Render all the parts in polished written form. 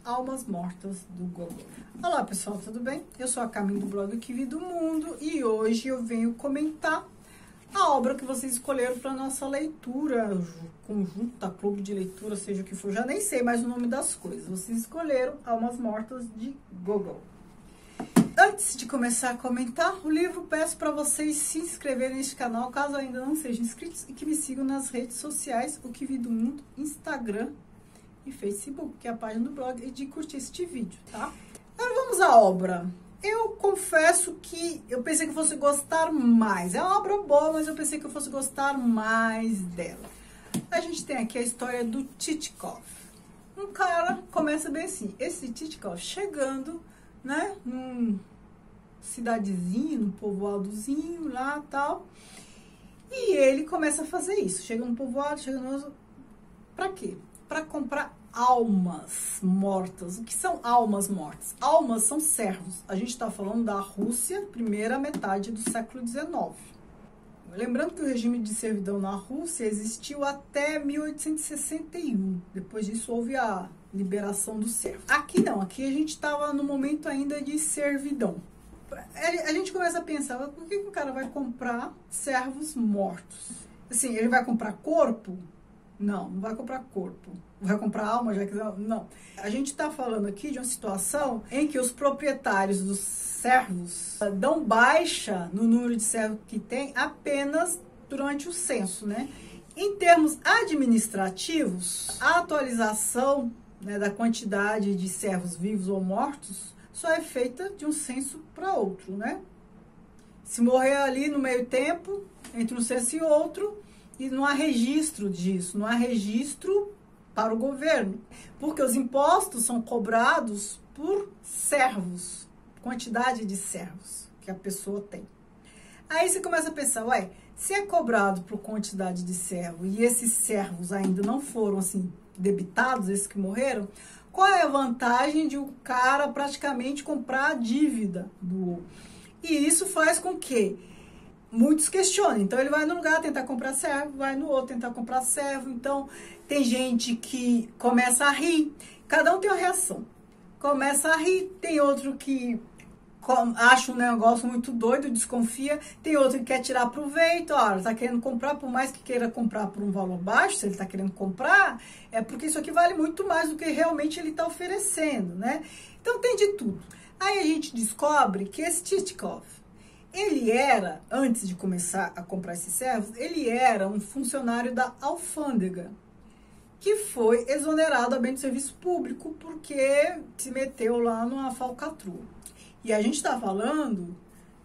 Almas Mortas do Google. Olá pessoal, tudo bem? Eu sou a Camille do blog Que Vi do Mundo e hoje eu venho comentar a obra que vocês escolheram para nossa leitura conjunta, clube de leitura, seja o que for, já nem sei mais o nome das coisas. Vocês escolheram Almas Mortas de Google. Antes de começar a comentar o livro, peço para vocês se inscreverem neste canal, caso ainda não sejam inscritos, e que me sigam nas redes sociais, o Que Vi do Mundo, Instagram e Facebook, que é a página do blog, e de curtir este vídeo, tá? Agora vamos à obra. Eu confesso que eu pensei que eu fosse gostar mais. É uma obra boa, mas eu pensei que eu fosse gostar mais dela. A gente tem aqui a história do Tchitchkov. Um cara começa bem assim, esse Tchitchkov chegando, né, num cidadezinho, num povoadozinho lá tal, e ele começa a fazer isso, chega num povoado, chega no outro, pra quê? Pra comprar almas mortas. O que são almas mortas? Almas são servos. A gente está falando da Rússia, primeira metade do século XIX. Lembrando que o regime de servidão na Rússia existiu até 1861. Depois disso houve a liberação do servo. Aqui não, aqui a gente estava no momento ainda de servidão. A gente começa a pensar, por que o cara vai comprar servos mortos? Assim, ele vai comprar corpo? Não, não vai comprar corpo. Vai comprar alma, já que não. A gente está falando aqui de uma situação em que os proprietários dos servos dão baixa no número de servos que tem apenas durante o censo, né? Em termos administrativos, a atualização, né, da quantidade de servos vivos ou mortos só é feita de um censo para outro, né? Se morrer ali no meio tempo, entre um censo e outro, e não há registro disso, não há registro para o governo, porque os impostos são cobrados por servos, quantidade de servos que a pessoa tem. Aí você começa a pensar, ué, se é cobrado por quantidade de servo e esses servos ainda não foram assim debitados, esses que morreram, qual é a vantagem de o cara praticamente comprar a dívida do... E isso faz com que muitos questionem. Então ele vai num lugar tentar comprar servo, vai no outro tentar comprar servo. Então tem gente que começa a rir, cada um tem uma reação. Começa a rir, tem outro que acha um negócio muito doido, desconfia, tem outro que quer tirar proveito, olha, tá querendo comprar, por mais que queira comprar por um valor baixo, se ele tá querendo comprar, é porque isso aqui vale muito mais do que realmente ele tá oferecendo, né? Então tem de tudo. Aí a gente descobre que esse Tchitchkov, ele era, antes de começar a comprar esses servos, ele era um funcionário da alfândega, que foi exonerado a bem do serviço público porque se meteu lá numa falcatrua. E a gente está falando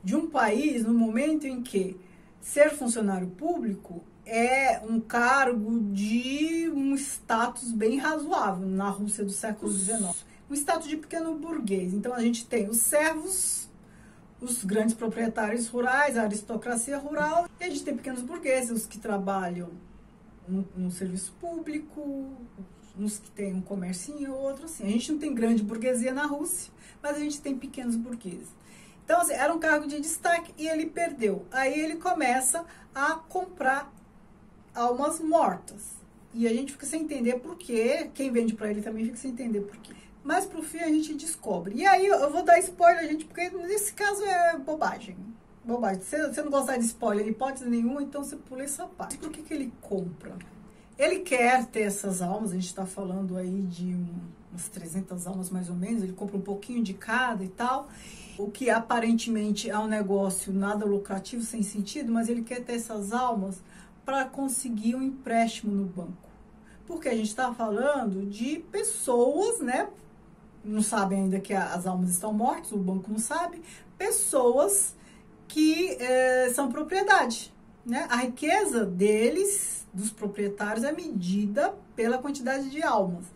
de um país no momento em que ser funcionário público é um cargo de um status bem razoável na Rússia do século XIX. Um status de pequeno burguês. Então a gente tem os servos, os grandes proprietários rurais, a aristocracia rural, e a gente tem pequenos burgueses, os que trabalham no serviço público, uns que tem um comércio ou outro assim. A gente não tem grande burguesia na Rússia, mas a gente tem pequenos burgueses. Então, assim, era um cargo de destaque e ele perdeu. Aí ele começa a comprar almas mortas. E a gente fica sem entender por quê. Quem vende para ele também fica sem entender por quê. Mas pro fim a gente descobre. E aí eu vou dar spoiler, gente, porque nesse caso é bobagem. Bobagem. Se você não gostar de spoiler, hipótese nenhuma, então você pula essa parte. Por que ele compra? Ele quer ter essas almas, a gente está falando aí de umas 300 almas mais ou menos, ele compra um pouquinho de cada e tal, o que aparentemente é um negócio nada lucrativo, sem sentido, mas ele quer ter essas almas para conseguir um empréstimo no banco. Porque a gente está falando de pessoas, né, não sabem ainda que as almas estão mortas, o banco não sabe, pessoas que são propriedade, né? A riqueza deles, dos proprietários, é medida pela quantidade de almas.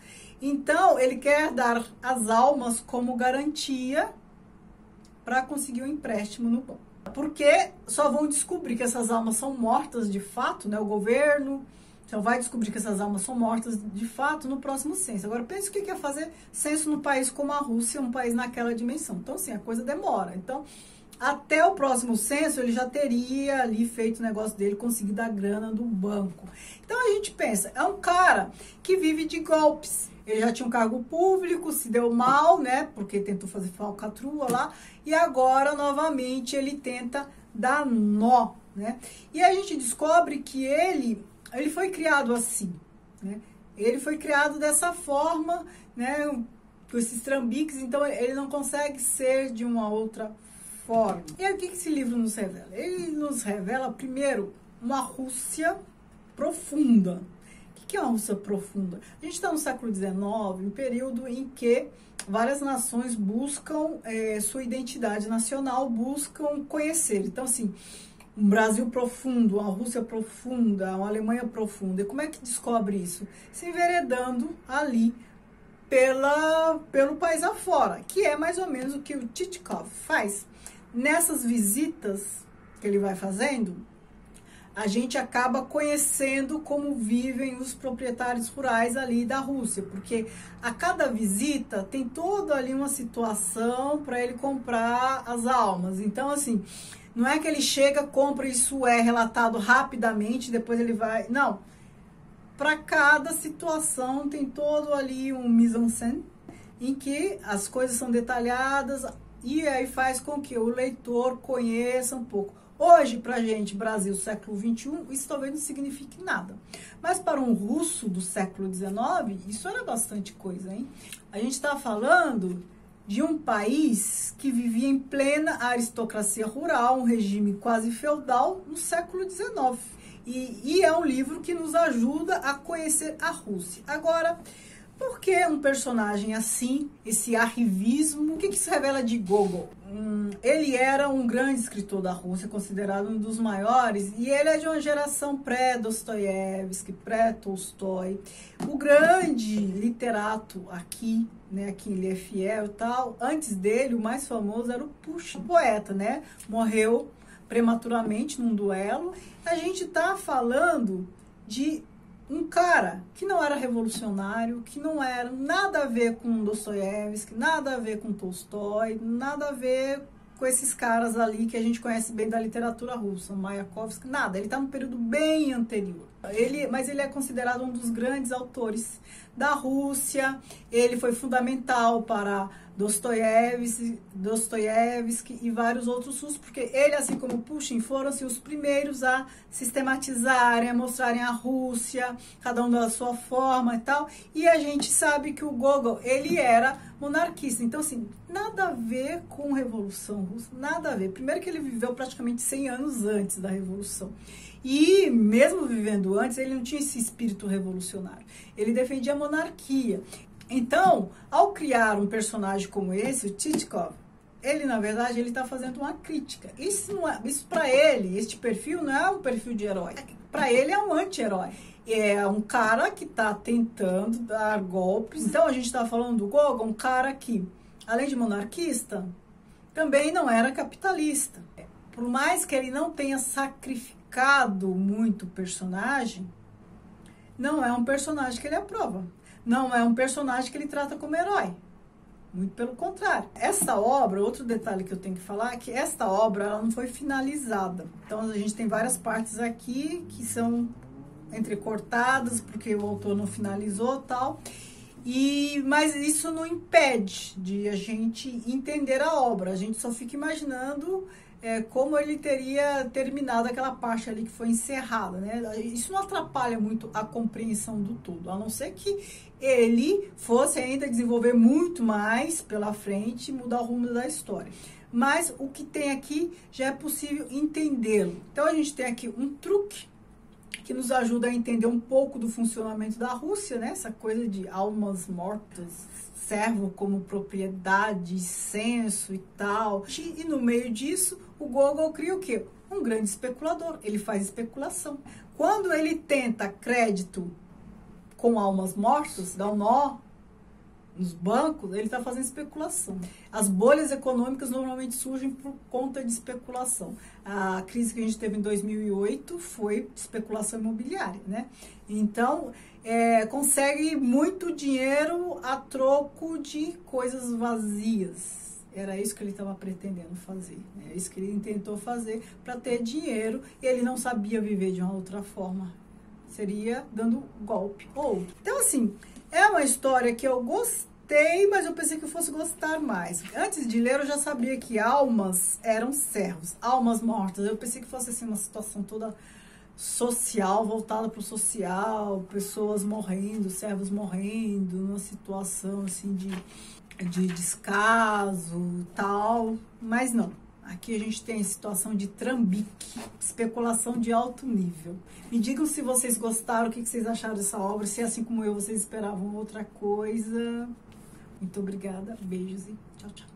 Então, ele quer dar as almas como garantia para conseguir um empréstimo no banco. Porque só vão descobrir que essas almas são mortas de fato, né? O governo só vai descobrir que essas almas são mortas de fato no próximo censo. Agora, pense o que é fazer censo num país como a Rússia, um país naquela dimensão. Então, assim, a coisa demora. Então, até o próximo censo, ele já teria ali feito o negócio dele, conseguido a grana do banco. Então, a gente pensa, é um cara que vive de golpes. Ele já tinha um cargo público, se deu mal, né? Porque tentou fazer falcatrua lá. E agora, novamente, ele tenta dar nó, né? E a gente descobre que ele foi criado assim, né? Ele foi criado dessa forma, né? Com esses trambiques, então ele não consegue ser de uma outra forma. E aí, o que esse livro nos revela? Ele nos revela, primeiro, uma Rússia profunda. O que é uma Rússia profunda? A gente está no século XIX, um período em que várias nações buscam sua identidade nacional, buscam conhecer. Então, assim, um Brasil profundo, uma Rússia profunda, uma Alemanha profunda. E como é que descobre isso? Se enveredando ali pelo país afora, que é mais ou menos o que o Tchitchkov faz. Nessas visitas que ele vai fazendo, a gente acaba conhecendo como vivem os proprietários rurais ali da Rússia, porque a cada visita tem toda ali uma situação para ele comprar as almas. Então, assim, não é que ele chega, compra, isso é relatado rapidamente, depois ele vai... Não. Para cada situação tem todo ali um mise-en-scène, em que as coisas são detalhadas e aí faz com que o leitor conheça um pouco. Hoje, pra gente, Brasil, século XXI, isso talvez não signifique nada. Mas para um russo do século XIX, isso era bastante coisa, hein? A gente está falando de um país que vivia em plena aristocracia rural, um regime quase feudal no século XIX. E é um livro que nos ajuda a conhecer a Rússia. Agora, por que um personagem assim, esse arrivismo? O que isso revela de Gogol? Ele era um grande escritor da Rússia, considerado um dos maiores, e ele é de uma geração pré-Dostoiévski, pré-Tolstói. O grande literato aqui, né, que ele é fiel e tal, antes dele, o mais famoso era o Pushkin, poeta, né? Morreu prematuramente num duelo. A gente tá falando de um cara que não era revolucionário, que não era nada a ver com Dostoiévski, nada a ver com Tolstói, nada a ver com esses caras ali que a gente conhece bem da literatura russa, Mayakovsky, nada. Ele está num período bem anterior. Mas ele é considerado um dos grandes autores da Rússia. Ele foi fundamental para Dostoiévski e vários outros russos, porque ele, assim como Pushkin, foram assim, os primeiros a sistematizarem, a mostrarem a Rússia, cada um da sua forma e tal. E a gente sabe que o Gogol, ele era monarquista. Então, assim, nada a ver com a Revolução Russa, nada a ver. Primeiro que ele viveu praticamente 100 anos antes da Revolução. E mesmo vivendo antes, ele não tinha esse espírito revolucionário. Ele defendia a monarquia. Então, ao criar um personagem como esse, o Tchitchkov, ele, na verdade, ele está fazendo uma crítica. Isso para ele, este perfil não é um perfil de herói. Para ele é um anti-herói. É um cara que está tentando dar golpes. Então, a gente está falando do Gogol, um cara que, além de monarquista, também não era capitalista. Por mais que ele não tenha sacrificado muito o personagem, não é um personagem que ele aprova. Não é um personagem que ele trata como herói. Muito pelo contrário. Essa obra, outro detalhe que eu tenho que falar, é que esta obra ela não foi finalizada. Então, a gente tem várias partes aqui que são entrecortadas, porque o autor não finalizou e tal. Mas isso não impede de a gente entender a obra. A gente só fica imaginando como ele teria terminado aquela parte ali que foi encerrada, né? Isso não atrapalha muito a compreensão do todo, a não ser que ele fosse ainda desenvolver muito mais pela frente e mudar o rumo da história. Mas o que tem aqui já é possível entendê-lo. Então a gente tem aqui um truque que nos ajuda a entender um pouco do funcionamento da Rússia, né? Essa coisa de almas mortas, servo como propriedade, censo e tal. E no meio disso, o Gogol cria o quê? Um grande especulador. Ele faz especulação. Quando ele tenta crédito com almas mortas, dá um nó nos bancos, ele está fazendo especulação. As bolhas econômicas normalmente surgem por conta de especulação. A crise que a gente teve em 2008 foi de especulação imobiliária, né? Então, consegue muito dinheiro a troco de coisas vazias. Era isso que ele estava pretendendo fazer. É isso que ele tentou fazer para ter dinheiro. E ele não sabia viver de uma outra forma. Seria dando golpe ou outro. Então, assim, É uma história que eu gostei, mas eu pensei que eu fosse gostar mais. Antes de ler, eu já sabia que almas eram servos, almas mortas. Eu pensei que fosse assim uma situação toda social, voltada para o social, pessoas morrendo, servos morrendo, numa situação assim de descaso, tal, mas não. Aqui a gente tem a situação de trambique, especulação de alto nível. Me digam se vocês gostaram, o que vocês acharam dessa obra, se assim como eu, vocês esperavam outra coisa. Muito obrigada, beijos e tchau, tchau.